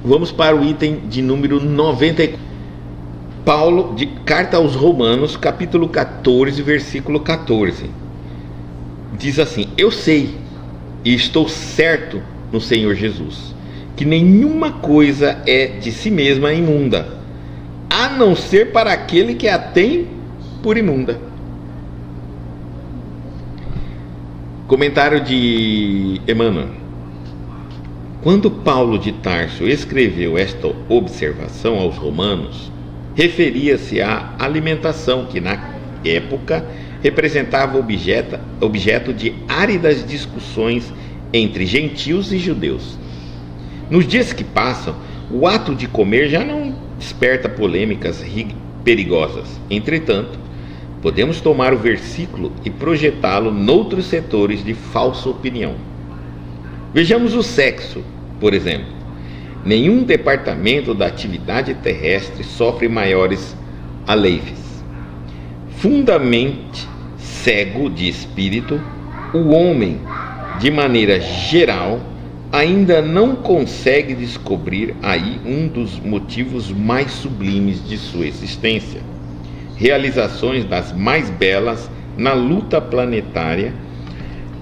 Vamos para o item de número 94. Paulo, de carta aos Romanos, capítulo 14, versículo 14. Diz assim: eu sei e estou certo no Senhor Jesus, que nenhuma coisa é de si mesma imunda, a não ser para aquele que a tem por imunda. Comentário de Emmanuel. Quando Paulo de Tarso escreveu esta observação aos romanos, referia-se à alimentação que na época representava objeto de áridas discussões entre gentios e judeus. Nos dias que passam, o ato de comer já não desperta polêmicas perigosas. Entretanto, podemos tomar o versículo e projetá-lo noutros setores de falsa opinião. Vejamos o sexo, por exemplo. Nenhum departamento da atividade terrestre sofre maiores aleifes. Fundamente cego de espírito, o homem, de maneira geral, ainda não consegue descobrir aí um dos motivos mais sublimes de sua existência. Realizações das mais belas na luta planetária,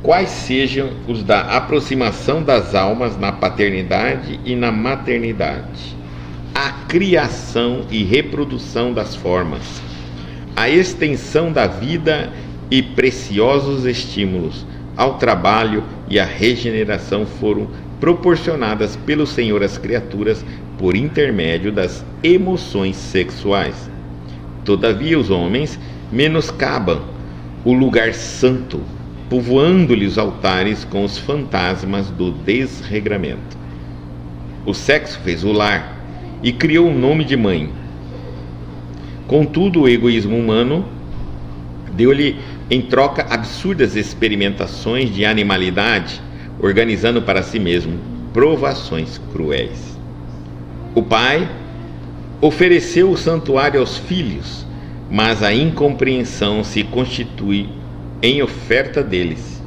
quais sejam os da aproximação das almas na paternidade e na maternidade, a criação e reprodução das formas, a extensão da vida e preciosos estímulos ao trabalho e à regeneração foram proporcionadas pelo Senhor às criaturas por intermédio das emoções sexuais. Todavia os homens menoscabam o lugar santo, povoando-lhe os altares com os fantasmas do desregramento. O sexo fez o lar e criou o nome de mãe. Contudo, o egoísmo humano deu-lhe em troca absurdas experimentações de animalidade, organizando para si mesmo provações cruéis. O pai ofereceu o santuário aos filhos, mas a incompreensão se constitui em oferta deles.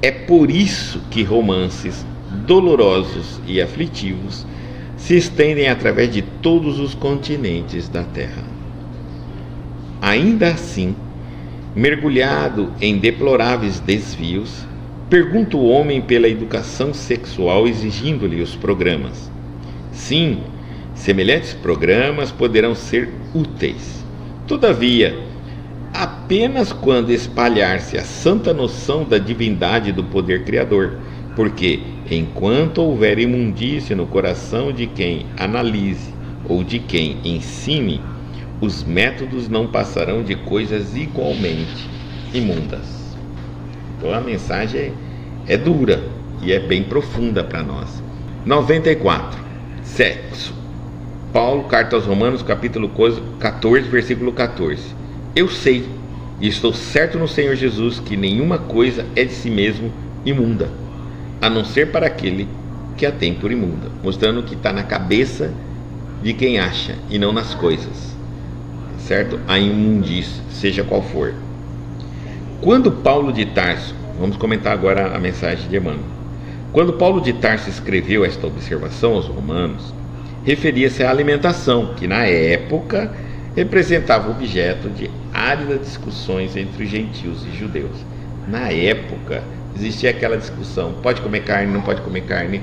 É por isso que romances dolorosos e aflitivos se estendem através de todos os continentes da terra. Ainda assim, mergulhado em deploráveis desvios, pergunta o homem pela educação sexual, exigindo-lhe os programas. Sim, semelhantes programas poderão ser úteis. Todavia, apenas quando espalhar-se a santa noção da divindade do poder criador, porque enquanto houver imundícia no coração de quem analise ou de quem ensine, os métodos não passarão de coisas igualmente imundas. Então a mensagem é dura e é bem profunda para nós. 94. Sexo. Paulo, carta aos Romanos, capítulo 14, versículo 14. Eu sei e estou certo no Senhor Jesus que nenhuma coisa é de si mesmo imunda, a não ser para aquele que a tem por imunda, mostrando que está na cabeça de quem acha e não nas coisas, certo? A imundície, seja qual for. Quando Paulo de Tarso, vamos comentar agora a mensagem de Emmanuel. Quando Paulo de Tarso escreveu esta observação aos romanos, referia-se à alimentação, que na época representava objeto de áridas discussões entre gentios e judeus. Na época existia aquela discussão: pode comer carne, não pode comer carne.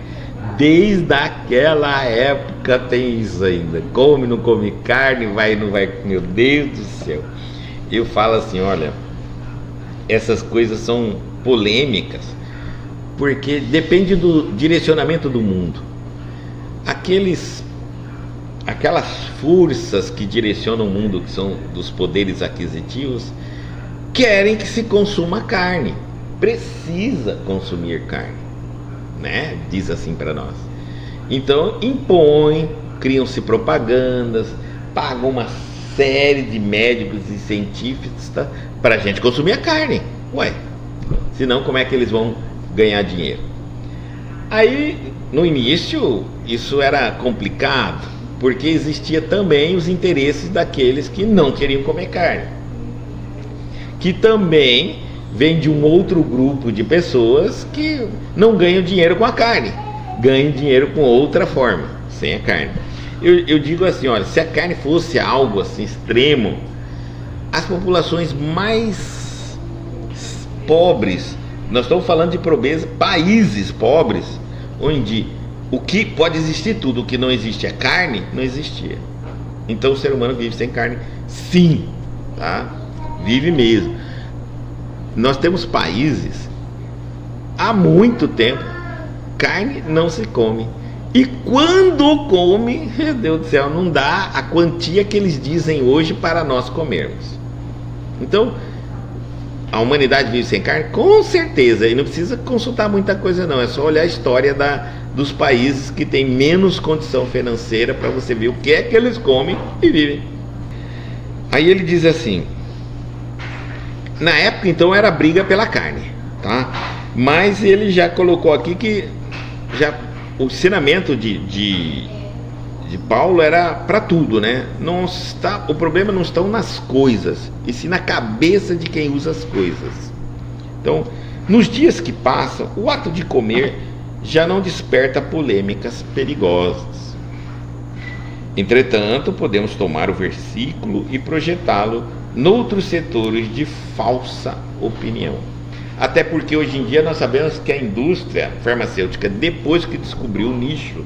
Desde aquela época tem isso ainda: come, não come carne, vai, não vai. Meu Deus do céu. Eu falo assim: olha, essas coisas são polêmicas porque depende do direcionamento do mundo. Aquelas forças que direcionam o mundo, que são dos poderes aquisitivos, querem que se consuma carne. Precisa consumir carne, né? Diz assim para nós. Então impõem, criam-se propagandas, pagam uma série de médicos e cientistas para a gente consumir a carne. Ué, senão como é que eles vão ganhar dinheiro? Aí, no início, isso era complicado, porque existia também os interesses daqueles que não queriam comer carne, que também vem de um outro grupo de pessoas que não ganham dinheiro com a carne, ganham dinheiro com outra forma, sem a carne. Eu digo assim, olha, se a carne fosse algo assim extremo, as populações mais pobres, nós estamos falando de pobreza, países pobres, onde o que pode existir tudo, o que não existe é carne, não existia. Então o ser humano vive sem carne, sim, tá? Vive mesmo. Nós temos países, há muito tempo, carne não se come. E quando come, meu Deus do céu, não dá a quantia que eles dizem hoje para nós comermos. Então, a humanidade vive sem carne? Com certeza, e não precisa consultar muita coisa não, é só olhar a história dos países que têm menos condição financeira para você ver o que é que eles comem e vivem. Aí ele diz assim, na época então era briga pela carne, tá? Mas ele já colocou aqui que o ensinamento de Paulo era para tudo, né? O problema não está nas coisas, e sim na cabeça de quem usa as coisas. Então, nos dias que passam, o ato de comer já não desperta polêmicas perigosas. Entretanto, podemos tomar o versículo e projetá-lo noutros setores de falsa opinião. Até porque hoje em dia nós sabemos que a indústria farmacêutica, depois que descobriu o nicho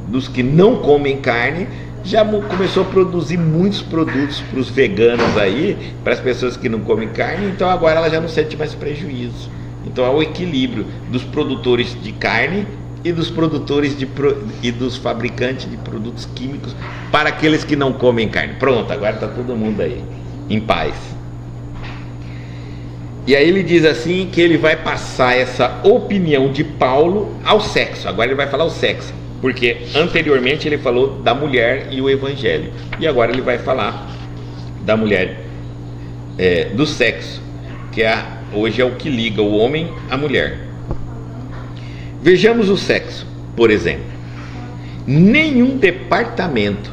dos que não comem carne, já começou a produzir muitos produtos para os veganos aí, para as pessoas que não comem carne, então agora ela já não sente mais prejuízo. Então há o equilíbrio dos produtores de carne e dos produtores e dos fabricantes de produtos químicos para aqueles que não comem carne. Pronto, agora está todo mundo aí em paz. E aí ele diz assim que ele vai passar essa opinião de Paulo ao sexo. Agora ele vai falar o sexo, porque anteriormente ele falou da mulher e o evangelho, e agora ele vai falar da mulher, do sexo, que hoje é o que liga o homem à mulher. Vejamos o sexo, por exemplo. Nenhum departamento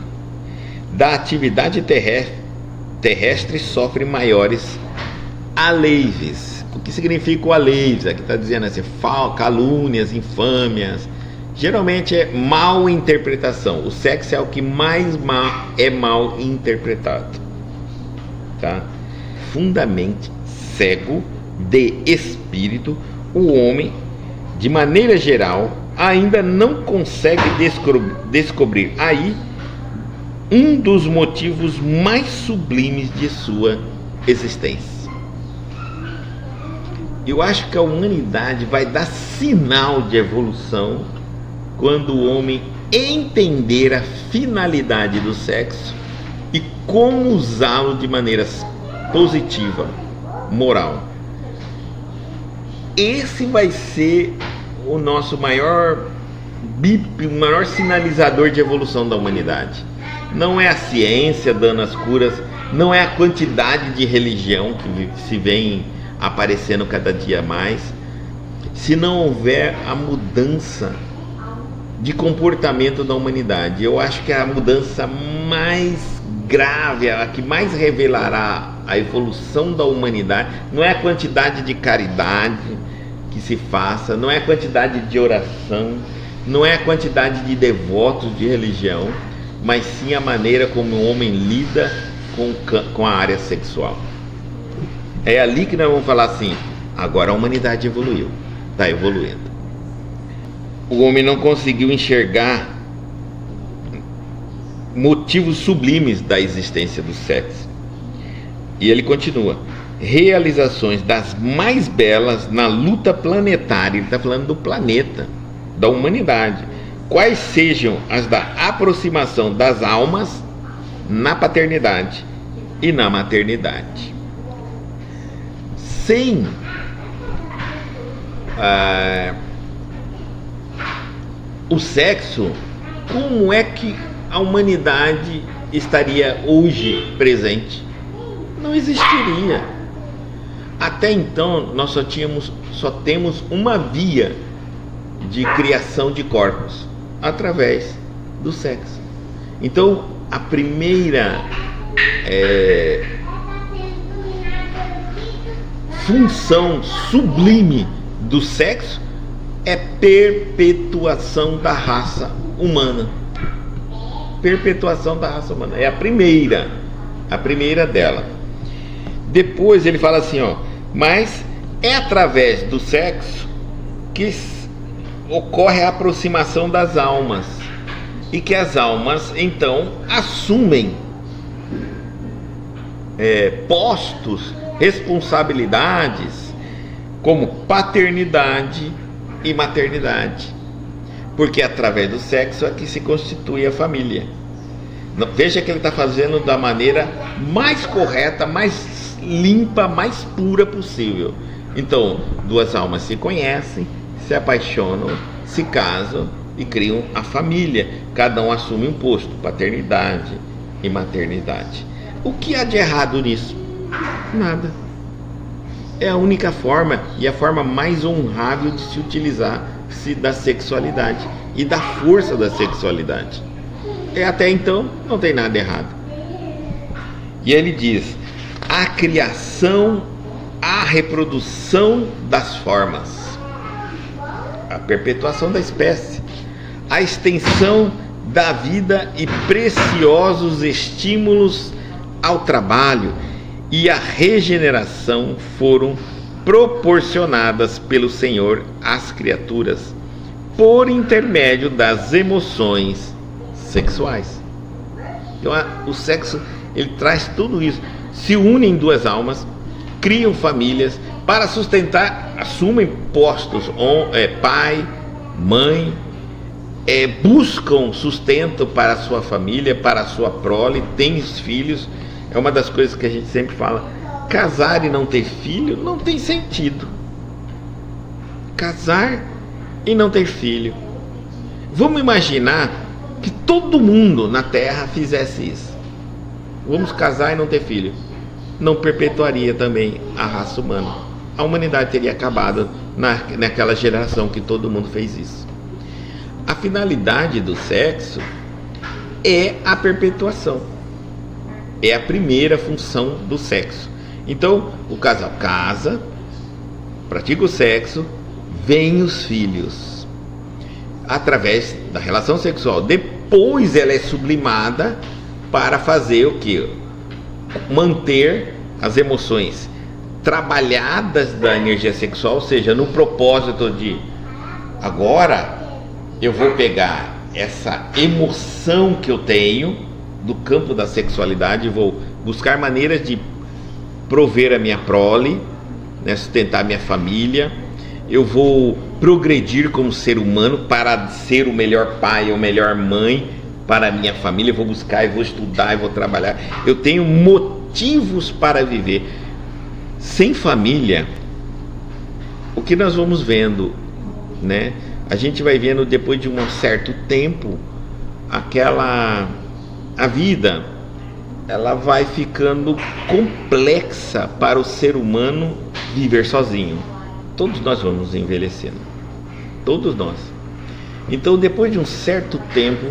da atividade terrestre sofre maiores aleives. O que significa o aleives? Aqui está dizendo assim, calúnias, infâmias. Geralmente é mal interpretação. O sexo é o que mais mal interpretado, tá? Fundamente cego de espírito, o homem, de maneira geral, ainda não consegue descobrir aí um dos motivos mais sublimes de sua existência. Eu acho que a humanidade vai dar sinal de evolução quando o homem entender a finalidade do sexo e como usá-lo de maneira positiva, moral. Esse vai ser o nosso maior sinalizador de evolução da humanidade. Não é a ciência dando as curas, não é a quantidade de religião que se vem aparecendo cada dia mais, se não houver a mudança de comportamento da humanidade. Eu acho que a mudança mais grave, a que mais revelará a evolução da humanidade, não é a quantidade de caridade que se faça, não é a quantidade de oração, não é a quantidade de devotos de religião, mas sim a maneira como o homem lida com a área sexual. É ali que nós vamos falar assim, agora a humanidade evoluiu, está evoluindo. O homem não conseguiu enxergar motivos sublimes da existência do sexo. E ele continua, realizações das mais belas na luta planetária, ele está falando do planeta, da humanidade, quais sejam as da aproximação das almas na paternidade e na maternidade. Sem o sexo, como é que a humanidade estaria hoje presente? Não existiria. Até então nós só temos uma via de criação de corpos, através do sexo. Então a primeira função sublime do sexo é perpetuação da raça humana. perpetuação da raça humana. É a primeira dela. Depois ele fala assim, mas é através do sexo que ocorre a aproximação das almas, e que as almas então assumem postos, responsabilidades como paternidade e maternidade, porque através do sexo é que se constitui a família. Veja que ele está fazendo da maneira mais correta, mais limpa, mais pura possível. Então, duas almas se conhecem, se apaixonam, se casam e criam a família. Cada um assume um posto, paternidade e maternidade. O que há de errado nisso? Nada. É a única forma e a forma mais honrável de se utilizar-se da sexualidade e da força da sexualidade. Até então não tem nada errado. E ele diz: a criação, a reprodução das formas, a perpetuação da espécie, a extensão da vida e preciosos estímulos ao trabalho e a regeneração foram proporcionadas pelo Senhor às criaturas por intermédio das emoções sexuais. Então, o sexo, ele traz tudo isso. Se unem duas almas, criam famílias para sustentar, assumem postos, pai, mãe, buscam sustento para a sua família, para a sua prole, têm os filhos. É uma das coisas que a gente sempre fala: casar e não ter filho não tem sentido. Casar e não ter filho. Vamos imaginar que todo mundo na Terra fizesse isso. Vamos casar e não ter filho. Não perpetuaria também a raça humana. A humanidade teria acabado naquela geração que todo mundo fez isso. A finalidade do sexo é a perpetuação. É a primeira função do sexo. Então, o casal casa, pratica o sexo, vêm os filhos através da relação sexual. Depois ela é sublimada para fazer o quê? Manter as emoções trabalhadas da energia sexual, ou seja, no propósito de agora eu vou pegar essa emoção que eu tenho do campo da sexualidade e vou buscar maneiras de prover a minha prole, sustentar a minha família. Eu vou progredir como ser humano para ser o melhor pai ou melhor mãe para a minha família. Eu vou buscar, eu vou estudar, eu vou trabalhar. Eu tenho motivos para viver. Sem família, o que nós vamos vendo, a gente vai vendo depois de um certo tempo, a vida, ela vai ficando complexa para o ser humano viver sozinho. Todos nós vamos envelhecendo, todos nós. Então, depois de um certo tempo,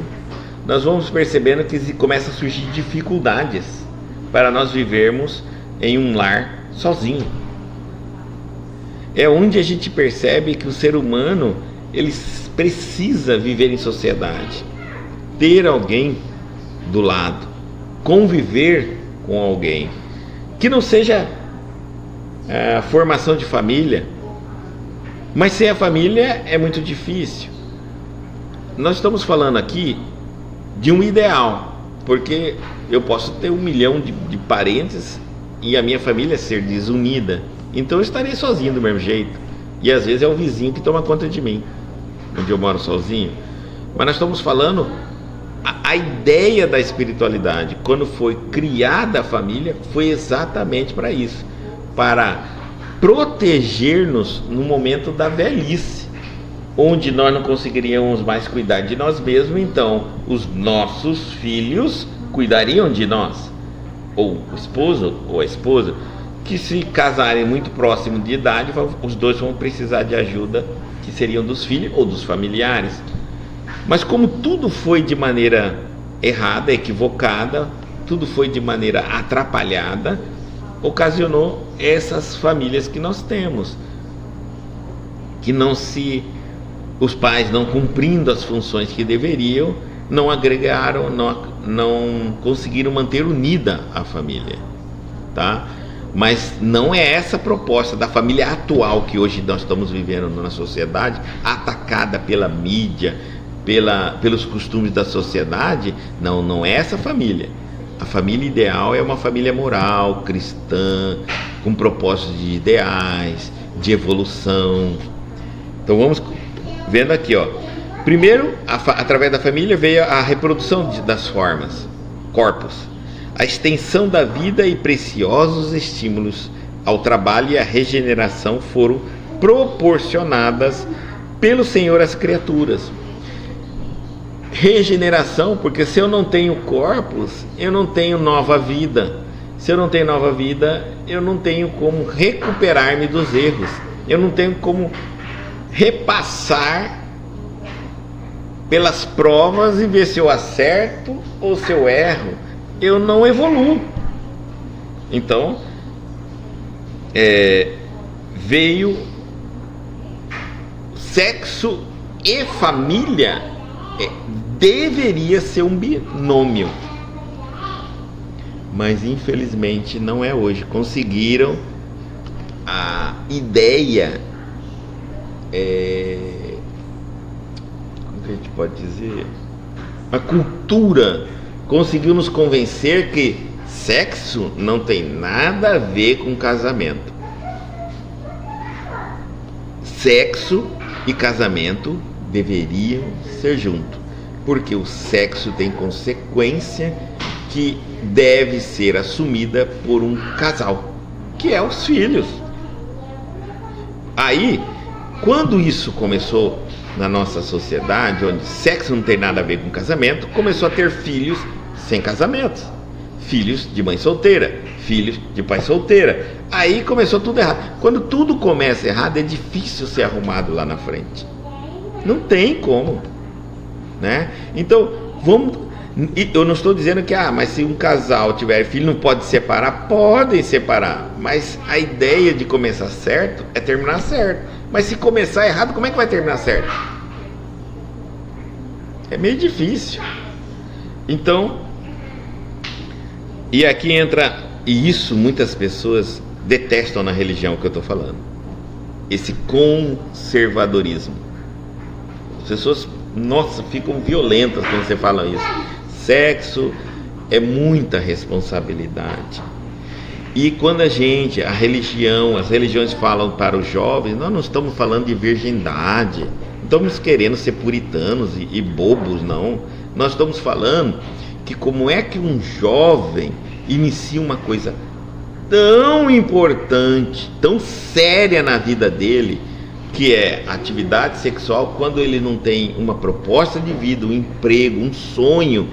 nós vamos percebendo que começam a surgir dificuldades para nós vivermos em um lar sozinho. É onde a gente percebe que o ser humano, ele precisa viver em sociedade, ter alguém do lado, conviver com alguém, que não seja a formação de família. Mas sem a família é muito difícil. Nós estamos falando aqui de um ideal, porque eu posso ter 1 milhão de parentes e a minha família ser desunida, então eu estarei sozinho do mesmo jeito, e às vezes é o vizinho que toma conta de mim, onde eu moro sozinho. Mas nós estamos falando a ideia da espiritualidade, quando foi criada a família, foi exatamente para isso, para proteger-nos no momento da velhice, onde nós não conseguiríamos mais cuidar de nós mesmos. Então os nossos filhos cuidariam de nós, ou o esposo ou a esposa, que se casarem muito próximo de idade, os dois vão precisar de ajuda, que seriam dos filhos ou dos familiares. Mas como tudo foi de maneira errada, equivocada, tudo foi de maneira atrapalhada, ocasionou essas famílias que nós temos, que os pais não cumprindo as funções que deveriam, não agregaram, não conseguiram manter unida a família, tá? Mas não é essa a proposta da família atual que hoje nós estamos vivendo na sociedade, atacada pela mídia, pelos costumes da sociedade. Não é essa família. A família ideal é uma família moral, cristã, com propósitos de ideais, de evolução. Então vamos vendo aqui, ó. Primeiro, através da família veio a reprodução das formas, corpos, a extensão da vida e preciosos estímulos ao trabalho e à regeneração foram proporcionadas pelo Senhor às criaturas. Regeneração, porque se eu não tenho corpos, eu não tenho nova vida. Se eu não tenho nova vida, eu não tenho como recuperar-me dos erros. Eu não tenho como repassar pelas provas e ver se eu acerto ou se eu erro. Eu não evoluo. Então, veio sexo e família, deveria ser um binômio, mas infelizmente não é hoje. Conseguiram a ideia, como que a gente pode dizer, a cultura conseguiu nos convencer que sexo não tem nada a ver com casamento. Sexo e casamento deveriam ser juntos, porque o sexo tem consequência que deve ser assumida por um casal, que é os filhos. Aí, quando isso começou na nossa sociedade, onde sexo não tem nada a ver com casamento, começou a ter filhos sem casamento, filhos de mãe solteira, filhos de pai solteira. Aí começou tudo errado. Quando tudo começa errado, é difícil ser arrumado lá na frente. Não tem como, né? Então, eu não estou dizendo que, mas se um casal tiver filho, não pode separar. Podem separar, mas a ideia de começar certo é terminar certo. Mas se começar errado, como é que vai terminar certo? É meio difícil. Então, e aqui entra, e isso muitas pessoas detestam na religião que eu estou falando, esse conservadorismo. As pessoas, nossa, ficam violentas quando você fala isso. Sexo é muita responsabilidade. E quando as religiões falam para os jovens, nós não estamos falando de virgindade, não estamos querendo ser puritanos e bobos, não. Nós estamos falando que como é que um jovem inicia uma coisa tão importante, tão séria na vida dele, que é atividade sexual, quando ele não tem uma proposta de vida, um emprego, um sonho,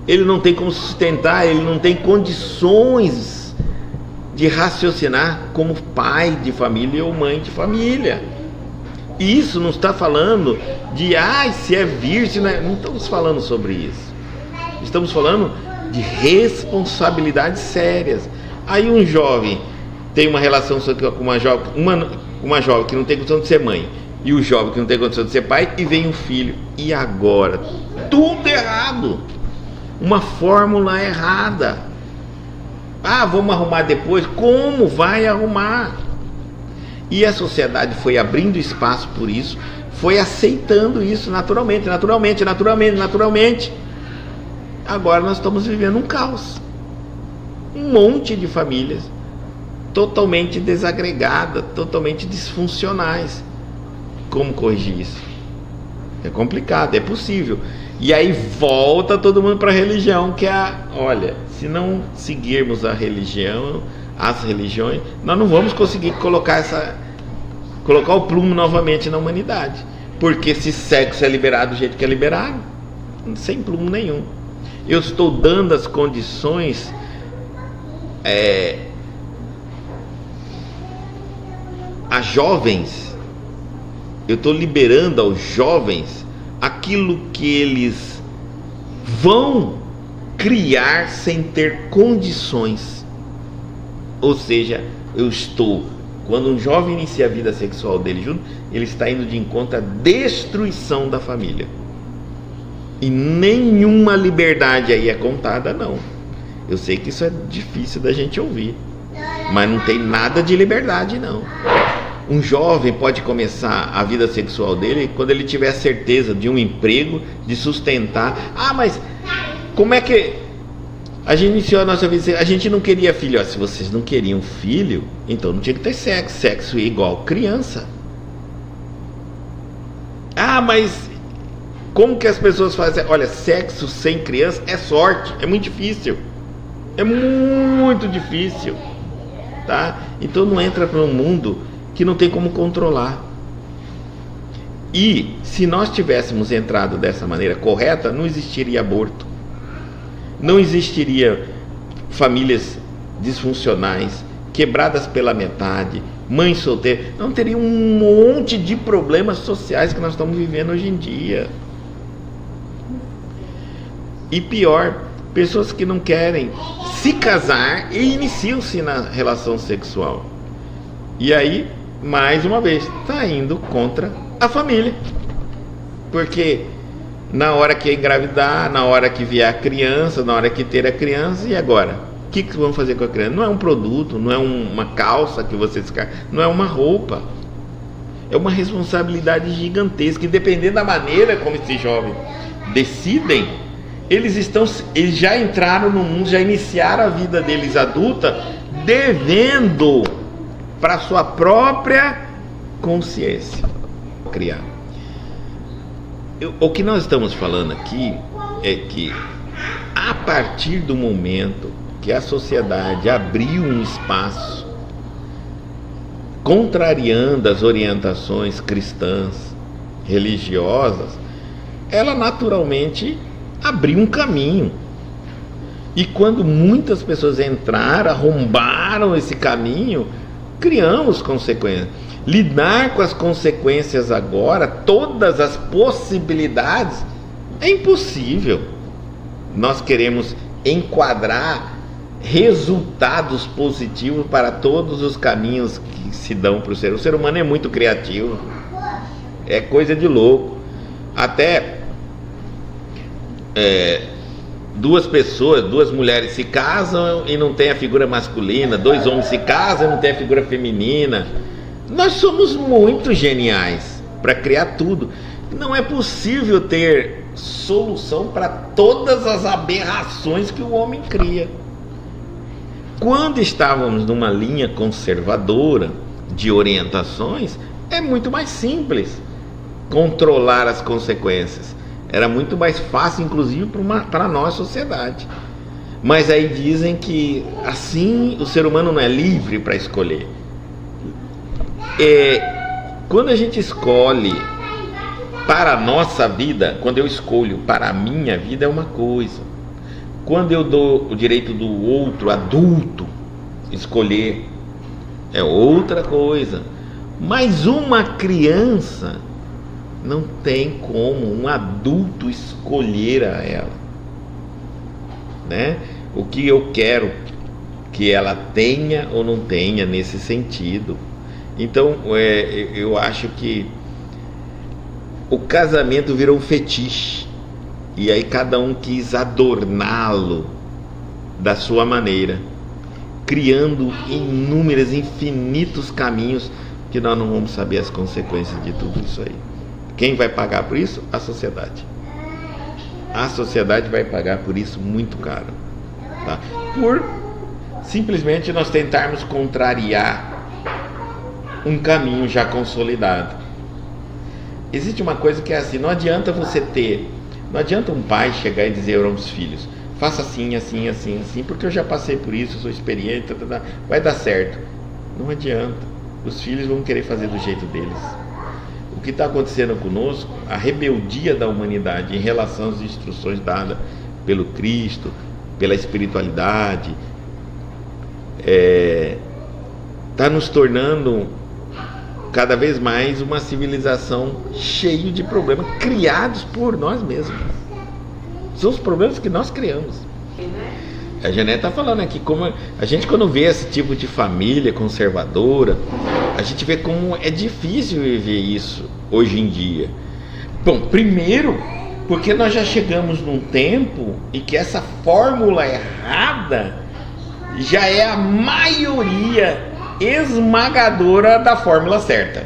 ele não tem como sustentar, ele não tem condições de raciocinar como pai de família ou mãe de família. E isso não está falando de se é virgem, né? Não estamos falando sobre isso. Estamos falando de responsabilidades sérias. Aí um jovem tem uma relação com uma jovem que não tem condição de ser mãe, e o jovem que não tem condição de ser pai, e vem um filho. E agora? Tudo errado. Uma fórmula errada. Vamos arrumar depois. Como vai arrumar? E a sociedade foi abrindo espaço por isso, foi aceitando isso naturalmente. Agora nós estamos vivendo um caos. Um monte de famílias totalmente desagregadas, totalmente disfuncionais. Como corrigir isso? É complicado, é possível. E aí volta todo mundo para a religião, que olha, se não seguirmos as religiões, nós não vamos conseguir colocar o plumo novamente na humanidade. Porque se sexo é liberado do jeito que é liberado, sem plumo nenhum. Eu estou dando as condições a jovens, eu estou liberando aos jovens aquilo que eles vão criar sem ter condições. Ou seja, quando um jovem inicia a vida sexual dele junto, ele está indo de encontro à destruição da família. E nenhuma liberdade aí é contada, não. Eu sei que isso é difícil da gente ouvir, mas não tem nada de liberdade, não. Um jovem pode começar a vida sexual dele quando ele tiver certeza de um emprego, de sustentar. Ah, mas como é que a gente iniciou a nossa vida? A gente não queria filho. Se vocês não queriam filho, então não tinha que ter sexo. Sexo é igual criança. Ah, mas como que as pessoas fazem? Olha, sexo sem criança é sorte, é muito difícil. É muito difícil, tá? Então não entra para um mundo que não tem como controlar. E se nós tivéssemos entrado dessa maneira correta, não existiria aborto, não existiria famílias disfuncionais, quebradas pela metade, mães solteiras, não teria um monte de problemas sociais que nós estamos vivendo hoje em dia. E pior, pessoas que não querem se casar e iniciam-se na relação sexual. E aí, mais uma vez, está indo contra a família. Porque na hora que engravidar, na hora que vier a criança, na hora que ter a criança, e agora? O que vão fazer com a criança? Não é um produto, não é uma calça que você descarga, não é uma roupa. É uma responsabilidade gigantesca. E dependendo da maneira como esses jovens decidem, eles já entraram no mundo, já iniciaram a vida deles adulta, devendo para sua própria consciência criar. O que nós estamos falando aqui é que a partir do momento que a sociedade abriu um espaço contrariando as orientações cristãs, religiosas, ela naturalmente abriu um caminho. E quando muitas pessoas entraram, arrombaram esse caminho, criamos consequências. Lidar com as consequências agora, todas as possibilidades, é impossível. Nós queremos enquadrar resultados positivos para todos os caminhos que se dão para o ser. O ser humano é muito criativo, é coisa de louco. Até duas mulheres se casam e não tem a figura masculina, dois homens se casam e não tem a figura feminina. Nós somos muito geniais para criar tudo. Não é possível ter solução para todas as aberrações que o homem cria. Quando estávamos numa linha conservadora de orientações, é muito mais simples controlar as consequências. Era muito mais fácil, inclusive, para a nossa sociedade. Mas aí dizem que assim o ser humano não é livre para escolher. Quando a gente escolhe para a nossa vida, quando eu escolho para a minha vida é uma coisa. Quando eu dou o direito do outro adulto escolher, é outra coisa. Mas uma criança não tem como um adulto escolher a ela, né? O que eu quero que ela tenha ou não tenha nesse sentido. Então eu acho que o casamento virou um fetiche, e aí cada um quis adorná-lo da sua maneira, criando infinitos caminhos que nós não vamos saber as consequências de tudo isso aí. Quem vai pagar por isso? A sociedade. A sociedade vai pagar por isso muito caro, tá? Por simplesmente nós tentarmos contrariar um caminho já consolidado. Existe uma coisa que é assim: não adianta um pai chegar e dizer aos filhos: faça assim, assim, assim, assim, porque eu já passei por isso, sou experiente, vai dar certo. Não adianta. Os filhos vão querer fazer do jeito deles. O que está acontecendo conosco, a rebeldia da humanidade em relação às instruções dadas pelo Cristo, pela espiritualidade, está nos tornando cada vez mais uma civilização cheia de problemas criados por nós mesmos. São os problemas que nós criamos. A Janete está falando aqui como a gente, quando vê esse tipo de família conservadora, a gente vê como é difícil viver isso hoje em dia. Bom, primeiro Porque nós já chegamos num tempo em que essa fórmula errada já é a maioria esmagadora da fórmula certa.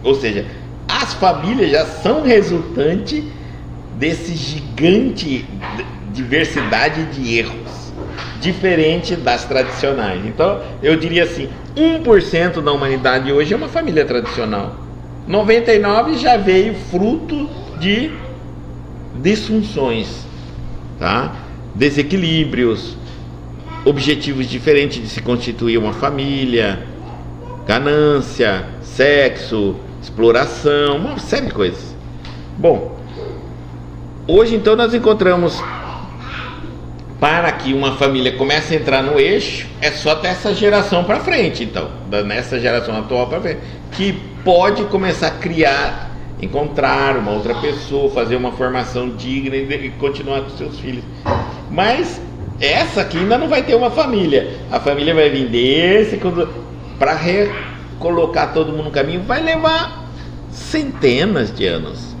Ou seja, as famílias já são resultante desse gigante diversidade de erros, diferente das tradicionais. Então, eu diria assim, 1% da humanidade hoje é uma família tradicional. 99% já veio fruto de disfunções, tá? Desequilíbrios, objetivos diferentes de se constituir uma família, ganância, sexo, exploração, uma série de coisas. Bom, hoje então nós encontramos, para que uma família comece a entrar no eixo, é só dessa geração para frente, então, nessa geração atual para frente, que pode começar a criar, encontrar uma outra pessoa, fazer uma formação digna e continuar com seus filhos. Mas essa aqui ainda não vai ter uma família. A família vai vir desse, para recolocar todo mundo no caminho, vai levar centenas de anos.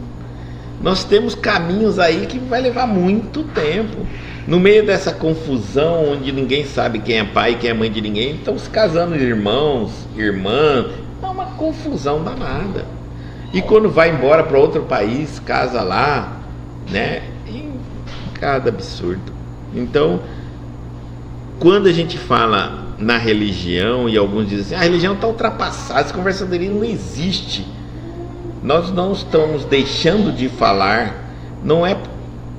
Nós temos caminhos aí que vai levar muito tempo. No meio dessa confusão, onde ninguém sabe quem é pai e quem é mãe de ninguém, estão se casando irmãos, irmãs, é uma confusão danada. E quando vai embora para outro país, casa lá, né? E cada absurdo. Então, quando a gente fala na religião, e alguns dizem assim, a religião está ultrapassada, essa conversadoria não existe. Nós não estamos deixando de falar, não é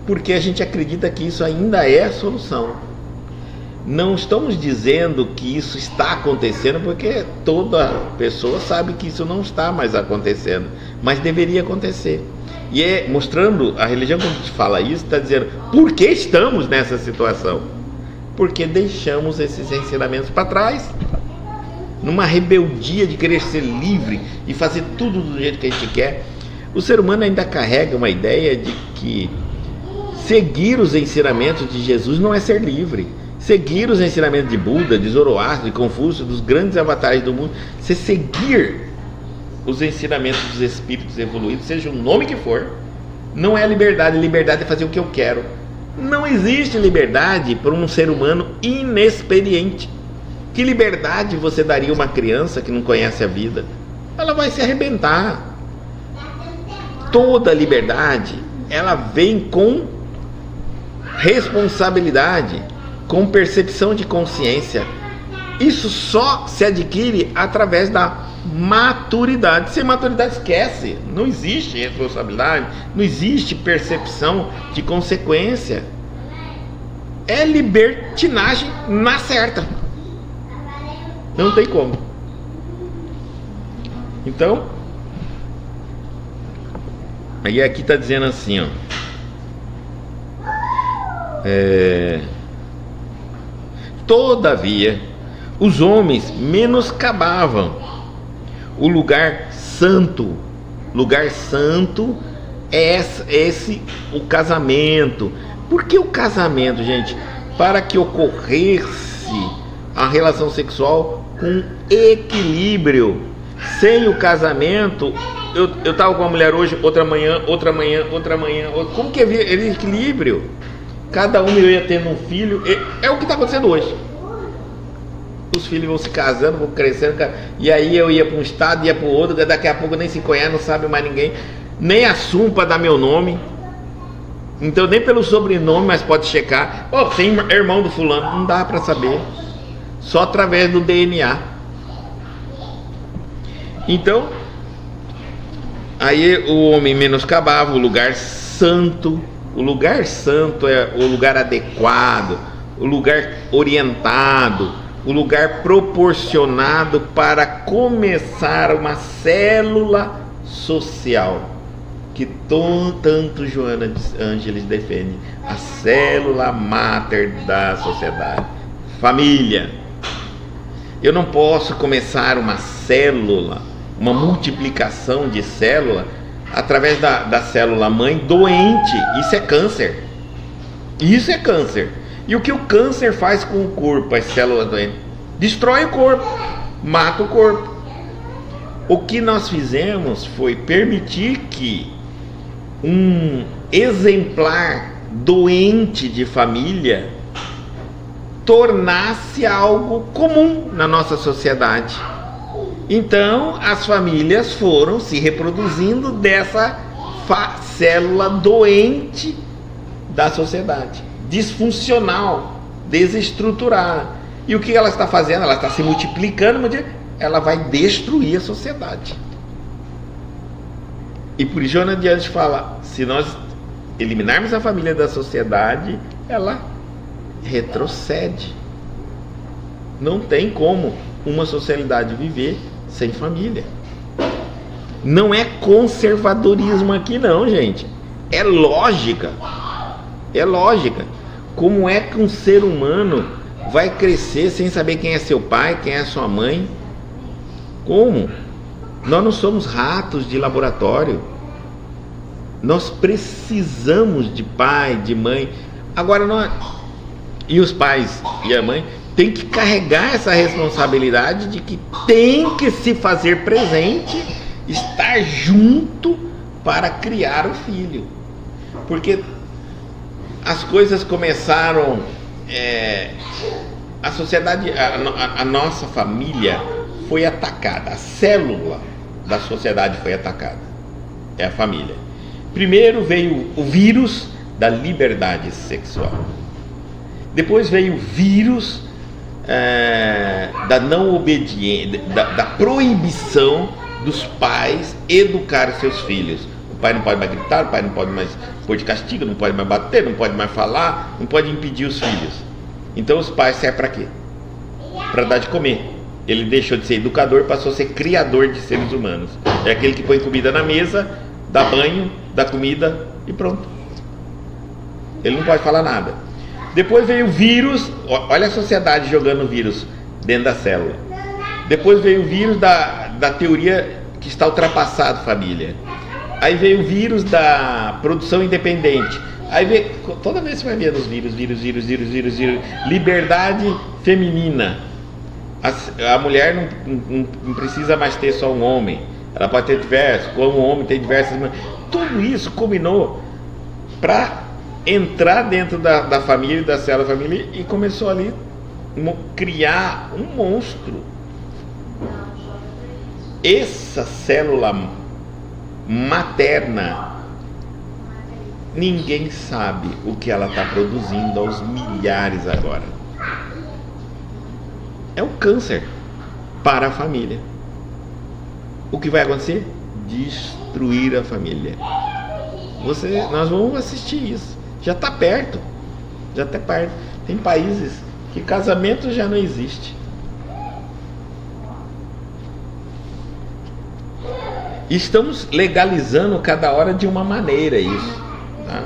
porque a gente acredita que isso ainda é a solução. Não estamos dizendo que isso está acontecendo, porque toda pessoa sabe que isso não está mais acontecendo, mas deveria acontecer. E é mostrando, a religião, quando a gente fala isso, está dizendo, por que estamos nessa situação? Porque deixamos esses ensinamentos para trás, numa rebeldia de querer ser livre e fazer tudo do jeito que a gente quer. O ser humano ainda carrega uma ideia de que seguir os ensinamentos de Jesus não é ser livre. Seguir os ensinamentos de Buda, de Zoroastro, de Confúcio, dos grandes avatares do mundo, se seguir os ensinamentos dos espíritos evoluídos, seja o nome que for, não é liberdade. Liberdade é fazer o que eu quero. Não existe liberdade para um ser humano inexperiente. Que liberdade você daria a uma criança que não conhece a vida? Ela vai se arrebentar. Toda liberdade, ela vem com responsabilidade, com percepção de consciência. Isso só se adquire através da maturidade. Sem maturidade, esquece. Não existe responsabilidade, não existe percepção de consequência. É libertinagem na certa. Não tem como. Então, aí aqui está dizendo assim, ó. Todavia, os homens menoscabavam o lugar santo. Lugar santo é esse o casamento. Por que o casamento, gente? Para que ocorresse a relação sexual com equilíbrio. Sem o casamento, eu estava com uma mulher hoje, outra manhã. Como que é equilíbrio? Cada um ia tendo um filho. É o que está acontecendo hoje. Os filhos vão se casando, vão crescendo, e aí eu ia para um estado, ia para o outro, daqui a pouco nem se conhece, não sabe mais ninguém, nem assumo para dar meu nome, então nem pelo sobrenome, mas pode checar, você é irmão do fulano, não dá para saber, só através do DNA. Então, aí o homem menoscabava o lugar santo. O lugar santo é o lugar adequado, o lugar orientado, o lugar proporcionado para começar uma célula social, que tanto Joana de Ângeles defende, a célula máter da sociedade, família. Eu não posso começar uma célula, uma multiplicação de célula, através da célula mãe doente. Isso é câncer. Isso é câncer. E o que o câncer faz com o corpo, as células doentes? Destrói o corpo, mata o corpo. O que nós fizemos foi permitir que um exemplar doente de família tornasse algo comum na nossa sociedade. Então as famílias foram se reproduzindo dessa célula doente da sociedade, disfuncional, desestruturada. E o que ela está fazendo? Ela está se multiplicando, ela vai destruir a sociedade. E por isso Joana de Anjos fala, se nós eliminarmos a família da sociedade, ela retrocede. Não tem como uma sociedade viver sem família. Não é conservadorismo aqui não, gente. É lógica. É lógica. Como é que um ser humano vai crescer sem saber quem é seu pai, quem é sua mãe? Como? Nós não somos ratos de laboratório. Nós precisamos de pai, de mãe. Agora nós... E os pais e a mãe têm que carregar essa responsabilidade de que tem que se fazer presente, estar junto para criar o filho. Porque as coisas começaram... a sociedade, a nossa família foi atacada. A célula da sociedade foi atacada. É a família. Primeiro veio o vírus da liberdade sexual. Depois veio o vírus da não obediência, da proibição dos pais educar seus filhos. O pai não pode mais gritar, o pai não pode mais pôr de castigo, não pode mais bater, não pode mais falar, não pode impedir os filhos. Então os pais servem para quê? Para dar de comer. Ele deixou de ser educador, passou a ser criador de seres humanos. É aquele que põe comida na mesa, dá banho, dá comida e pronto. Ele não pode falar nada. Depois veio o vírus, olha a sociedade jogando o vírus dentro da célula. Depois veio o vírus da teoria que está ultrapassado, família. Aí veio o vírus da produção independente. Aí veio, toda vez você vai ver os vírus, liberdade feminina. A mulher não precisa mais ter só um homem. Ela pode ter diversos, como um homem tem diversas. Tudo isso combinou para entrar dentro da família, da célula da família, e começou ali criar um monstro. Essa célula materna, ninguém sabe o que ela está produzindo aos milhares agora. É um câncer para a família. O que vai acontecer? Destruir a família. Nós vamos assistir isso. Já está perto. Já está perto. Tem países que casamento já não existe. Estamos legalizando cada hora de uma maneira isso. Tá?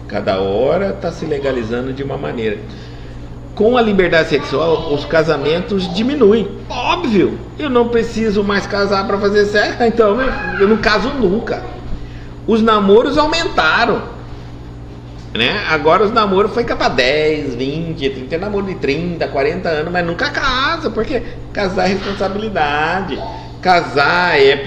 Cada hora está se legalizando de uma maneira. Com a liberdade sexual, os casamentos diminuem. Óbvio, eu não preciso mais casar para fazer sexo, então eu não caso nunca. Os namoros aumentaram, né? Agora os namoros foi para 10, 20, 30, namoro de 30, 40 anos, mas nunca casa, porque casar é responsabilidade. Casar é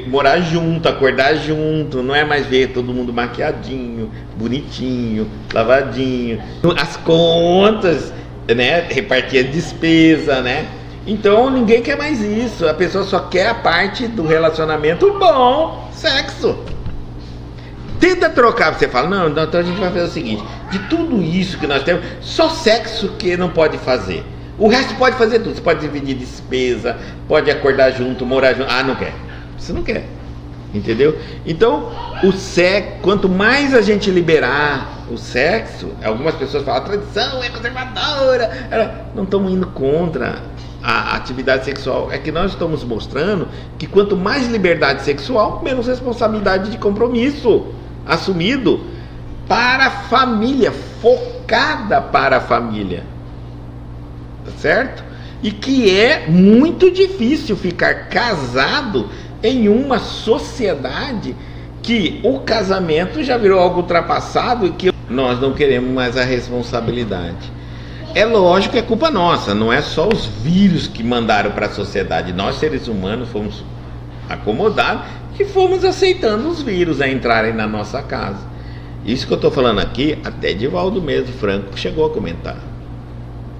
morar junto, acordar junto, não é mais ver todo mundo maquiadinho, bonitinho, lavadinho, as contas, né? Repartir a despesa, né? Então ninguém quer mais isso, a pessoa só quer a parte do relacionamento bom, sexo. Tenta trocar, você fala, não, então a gente vai fazer o seguinte, de tudo isso que nós temos, só sexo que não pode fazer. O resto pode fazer tudo. Você pode dividir despesa, pode acordar junto, morar junto. Ah, não quer. Você não quer. Entendeu? Então, o sexo, quanto mais a gente liberar o sexo, algumas pessoas falam, a tradição é conservadora. Não estamos indo contra a atividade sexual. É que nós estamos mostrando que quanto mais liberdade sexual, menos responsabilidade de compromisso assumido para a família, focada para a família. Certo? E que é muito difícil ficar casado em uma sociedade que o casamento já virou algo ultrapassado e que nós não queremos mais a responsabilidade. É lógico que é culpa nossa, não é só os vírus que mandaram para a sociedade. Nós, seres humanos, fomos acomodados e fomos aceitando os vírus a entrarem na nossa casa. Isso que eu estou falando aqui, até Divaldo mesmo, Franco, chegou a comentar,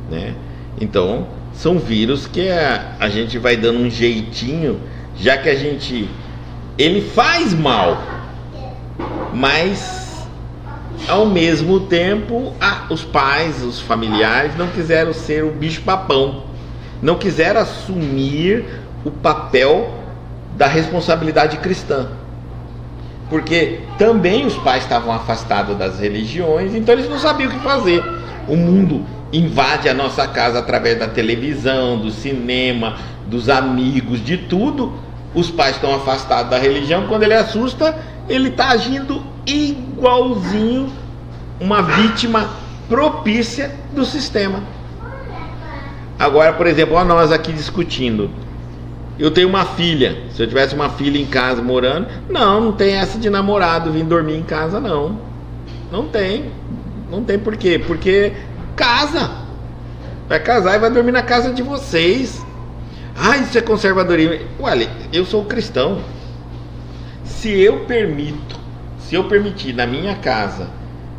né? Então, são vírus que a gente vai dando um jeitinho, já que ele faz mal, mas ao mesmo tempo os pais, os familiares não quiseram ser o bicho papão, não quiseram assumir o papel da responsabilidade cristã, porque também os pais estavam afastados das religiões, então eles não sabiam o que fazer. O mundo invade a nossa casa através da televisão, do cinema, dos amigos, de tudo. Os pais estão afastados da religião, quando ele assusta, ele está agindo igualzinho uma vítima propícia do sistema. Agora, por exemplo, nós aqui discutindo. Eu tenho uma filha. Se eu tivesse uma filha em casa morando, não tem essa de namorado vir dormir em casa, não. Não tem. Não tem por quê? Porque casa. Vai casar e vai dormir na casa de vocês. Isso é conservadorismo. Olha, eu sou cristão. Se eu permitir na minha casa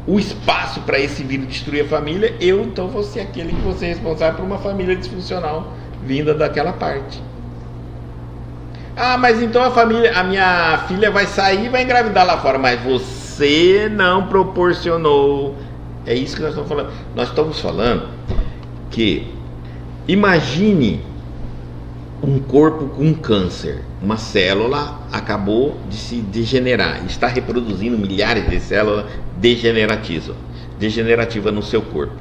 o espaço para esse vírus destruir a família, eu então vou ser aquele que vou ser responsável por uma família disfuncional vinda daquela parte. Mas então a minha filha vai sair e vai engravidar lá fora, mas você não proporcionou. É isso que nós estamos falando. Nós estamos falando que, imagine um corpo com câncer, uma célula acabou de se degenerar, está reproduzindo milhares de células degenerativas no seu corpo.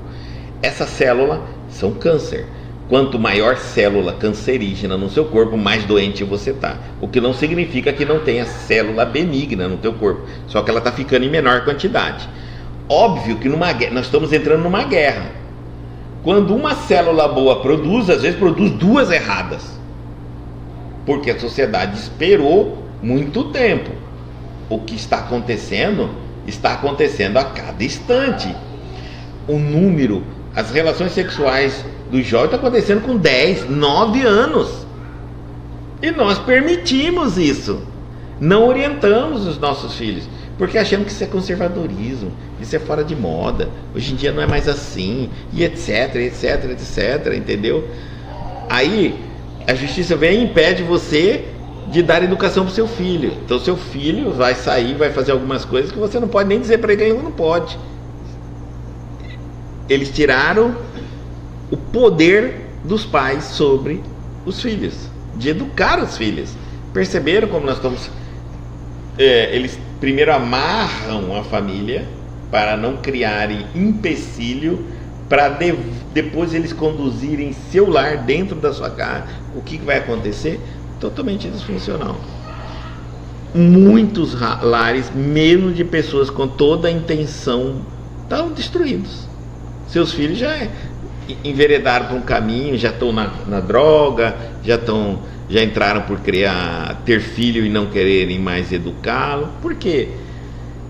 Essas células são câncer. Quanto maior célula cancerígena no seu corpo, mais doente você está. O que não significa que não tenha célula benigna no teu corpo, só que ela está ficando em menor quantidade. Óbvio que nós estamos entrando numa guerra. Quando uma célula boa produz, às vezes produz duas erradas, porque a sociedade esperou muito tempo. O que está acontecendo a cada instante. O número, as relações sexuais do jovem está acontecendo com 10, 9 anos. E nós permitimos isso. Não orientamos os nossos filhos, porque achamos que isso é conservadorismo, isso é fora de moda, hoje em dia não é mais assim, e etc, etc, etc, entendeu? Aí a justiça vem e impede você de dar educação para o seu filho. Então seu filho vai sair, vai fazer algumas coisas que você não pode nem dizer para ele que ele não pode. Eles tiraram o poder dos pais sobre os filhos, de educar os filhos. Perceberam como nós estamos... eles primeiro amarram a família para não criarem empecilho, para depois eles conduzirem seu lar dentro da sua casa. O que vai acontecer? Totalmente disfuncional. Muitos lares, mesmo de pessoas com toda a intenção, estão destruídos. Seus filhos já enveredaram por um caminho, já estão na droga, já entraram por ter filho e não quererem mais educá-lo. Por quê?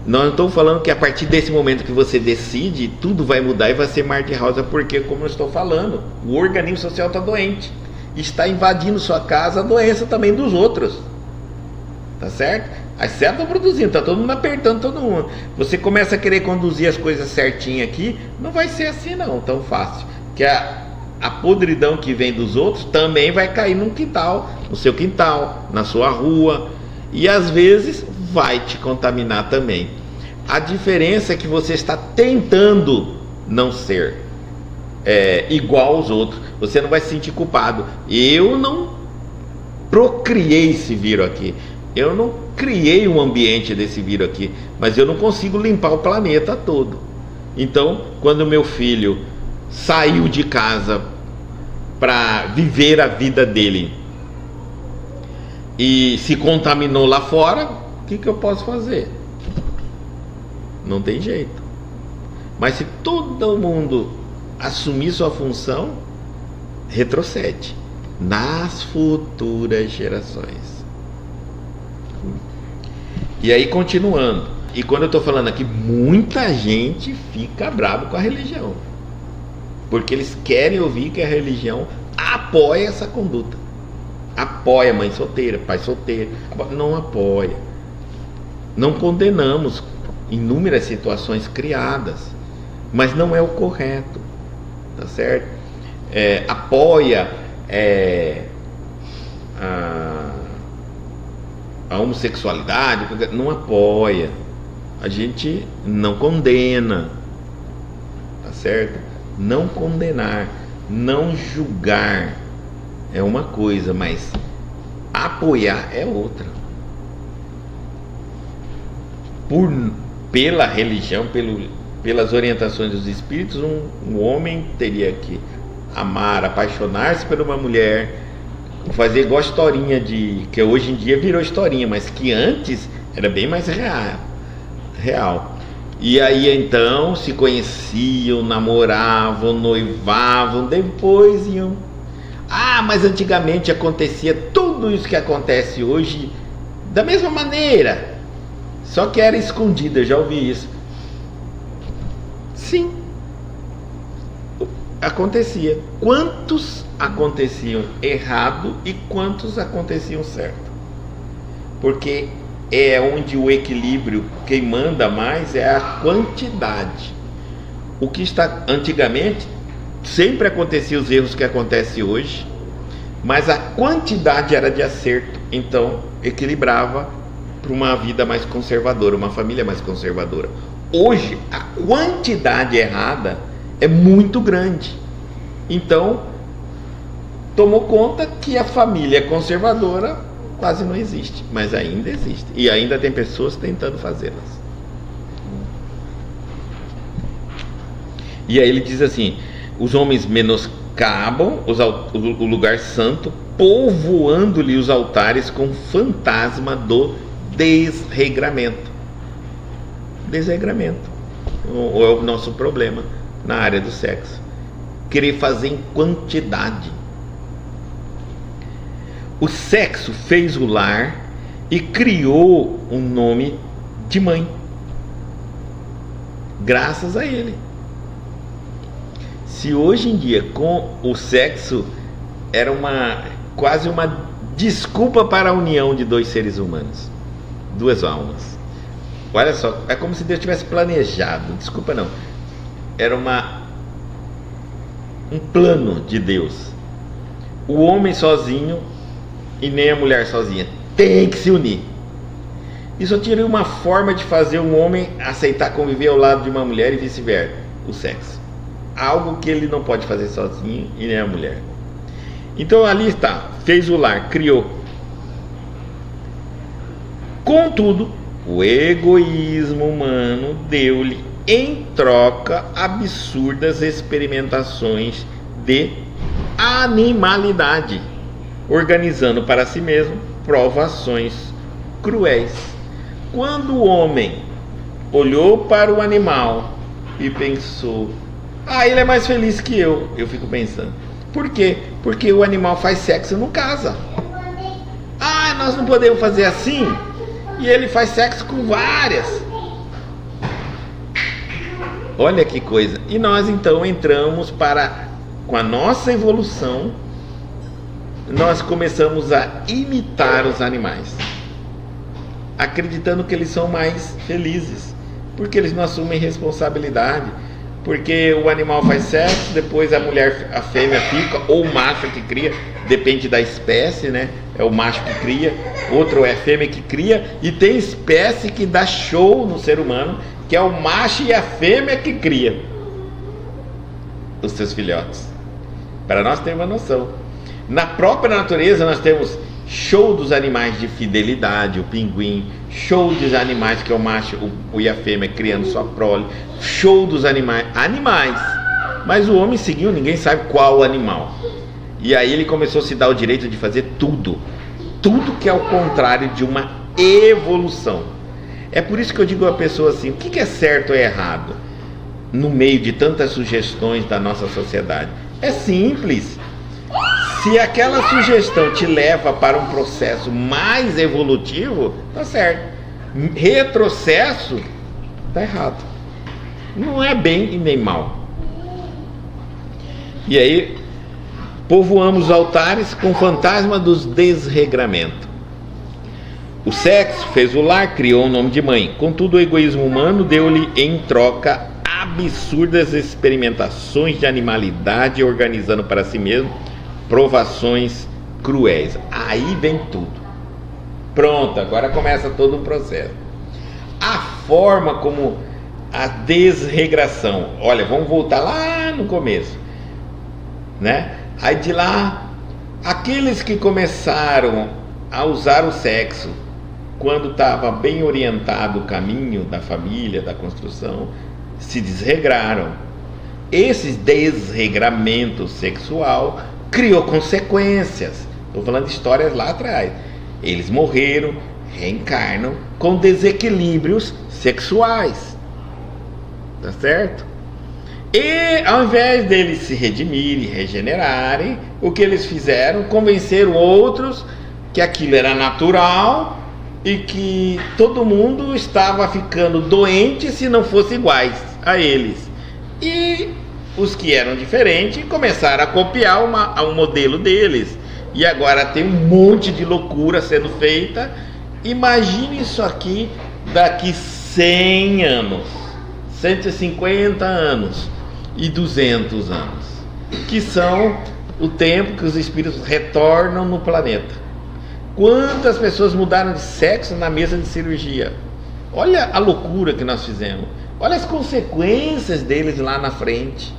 Nós não estamos falando que a partir desse momento que você decide, tudo vai mudar e vai ser mar de rosa, porque, como eu estou falando, o organismo social está doente, está invadindo sua casa a doença também dos outros, tá certo? As células estão produzindo, está todo mundo apertando todo mundo. Você começa a querer conduzir as coisas certinho aqui, não vai ser assim não, tão fácil, que a podridão que vem dos outros também vai cair no seu quintal, na sua rua, e às vezes vai te contaminar também. A diferença é que você está tentando não ser igual aos outros. Você não vai se sentir culpado. Eu não procriei esse vírus aqui, eu não criei um ambiente desse vírus aqui, mas eu não consigo limpar o planeta todo. Então, quando meu filho saiu de casa para viver a vida dele e se contaminou lá fora, o que eu posso fazer? Não tem jeito. Mas se todo mundo assumir sua função, retrocede nas futuras gerações. E aí, continuando, e quando eu estou falando aqui, muita gente fica bravo com a religião, porque eles querem ouvir que a religião apoia essa conduta, apoia mãe solteira, pai solteiro. Não apoia. Não condenamos inúmeras situações criadas, mas não é o correto, tá certo? Apoia a homossexualidade, não apoia, a gente não condena, tá certo? Não condenar, não julgar é uma coisa, mas apoiar é outra. Pela religião, pelas orientações dos espíritos, um homem teria que amar, apaixonar-se por uma mulher, fazer igual a historinha que hoje em dia virou historinha, mas que antes era bem mais real. E aí então se conheciam, namoravam, noivavam, depois iam. Mas antigamente acontecia tudo isso que acontece hoje da mesma maneira, só que era escondida. Eu já ouvi isso. Sim, acontecia. Quantos aconteciam errado e quantos aconteciam certo? Porque é onde o equilíbrio, quem manda mais é a quantidade. O que está antigamente, sempre acontecia os erros que acontecem hoje, mas a quantidade era de acerto, então equilibrava para uma vida mais conservadora, uma família mais conservadora. Hoje a quantidade errada é muito grande, então tomou conta que a família conservadora quase não existe, mas ainda existe, e ainda tem pessoas tentando fazê-las. E aí ele diz assim: os homens menoscabam o lugar santo, povoando-lhe os altares com fantasma do desregramento. Desregramento é o nosso problema na área do sexo, querer fazer em quantidade. O sexo fez o lar e criou um nome de mãe, graças a ele. Se hoje em dia com o sexo era quase uma desculpa para a união de dois seres humanos, duas almas, olha só, é como se Deus tivesse planejado, desculpa não, era um plano de Deus. O homem sozinho e nem a mulher sozinha, tem que se unir. Isso teria uma forma de fazer um homem aceitar conviver ao lado de uma mulher e vice-versa, o sexo, algo que ele não pode fazer sozinho e nem a mulher. Então ali está, fez o lar, criou. Contudo, o egoísmo humano deu-lhe em troca absurdas experimentações de animalidade, organizando para si mesmo provações cruéis. Quando o homem olhou para o animal e pensou: ele é mais feliz que eu fico pensando, por quê? Porque o animal faz sexo e não casa. Nós não podemos fazer assim? E ele faz sexo com várias. Olha que coisa. E nós então entramos com a nossa evolução, nós começamos a imitar os animais, acreditando que eles são mais felizes, porque eles não assumem responsabilidade, porque o animal faz sexo, depois a fêmea fica, ou o macho que cria, depende da espécie, né? É o macho que cria, outro é a fêmea que cria, e tem espécie que dá show no ser humano, que é o macho e a fêmea que cria os seus filhotes. Para nós ter uma noção, na própria natureza nós temos show dos animais de fidelidade, o pinguim, show dos animais que é o macho e a fêmea criando sua prole, show dos animais, mas o homem seguiu, ninguém sabe qual animal, e aí ele começou a se dar o direito de fazer tudo que é o contrário de uma evolução. É por isso que eu digo a pessoa assim: o que é certo ou errado no meio de tantas sugestões da nossa sociedade? É simples. Se aquela sugestão te leva para um processo mais evolutivo, tá certo. Retrocesso, tá errado. Não é bem e nem mal. E aí, povoamos os altares com fantasma dos desregramentos. O sexo fez o lar, criou o nome de mãe. Contudo, o egoísmo humano deu-lhe em troca absurdas experimentações de animalidade, organizando para si mesmo provações cruéis. Aí vem tudo. Pronto, agora começa todo um processo. A forma como a desregração. Olha, vamos voltar lá no começo, né? Aí de lá, aqueles que começaram a usar o sexo quando estava bem orientado o caminho da família, da construção, se desregraram. Esse desregramento sexual criou consequências. Estou falando de histórias lá atrás. Eles morreram, reencarnam com desequilíbrios sexuais. Tá certo? E ao invés deles se redimirem, regenerarem, o que eles fizeram? Convenceram outros que aquilo era natural e que todo mundo estava ficando doente se não fosse iguais a eles. E os que eram diferentes começaram a copiar o modelo deles. E agora tem um monte de loucura sendo feita. Imagine isso aqui daqui 100 anos, 150 anos e 200 anos, que são o tempo que os espíritos retornam no planeta. Quantas pessoas mudaram de sexo na mesa de cirurgia? Olha a loucura que nós fizemos. Olha as consequências deles lá na frente,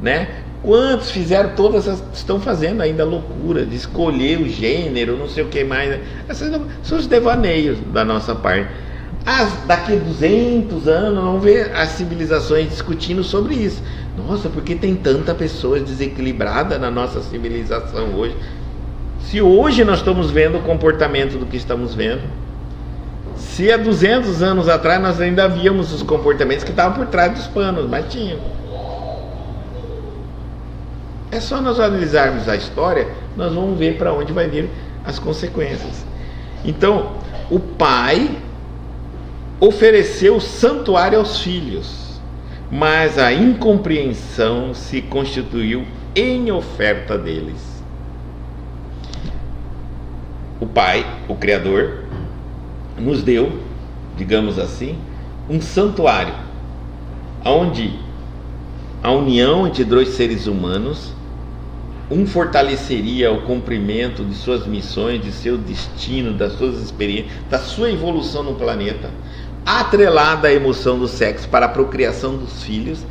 né? Quantos fizeram todas essas, estão fazendo ainda a loucura de escolher o gênero, não sei o que mais. Esses são os devaneios da nossa parte. Daqui a 200 anos vamos ver as civilizações discutindo sobre isso. Nossa, por que tem tanta pessoa desequilibrada na nossa civilização hoje? Se hoje nós estamos vendo o comportamento do que estamos vendo, se há 200 anos atrás nós ainda víamos os comportamentos que estavam por trás dos panos, mas tinham. É só nós analisarmos a história, nós vamos ver para onde vai vir as consequências. Então, o pai ofereceu o santuário aos filhos, mas a incompreensão se constituiu em oferta deles. O pai, o Criador, nos deu, digamos assim, um santuário, onde a união entre dois seres humanos, um fortaleceria o cumprimento de suas missões, de seu destino, das suas experiências, da sua evolução no planeta, atrelada à emoção do sexo para a procriação dos filhos,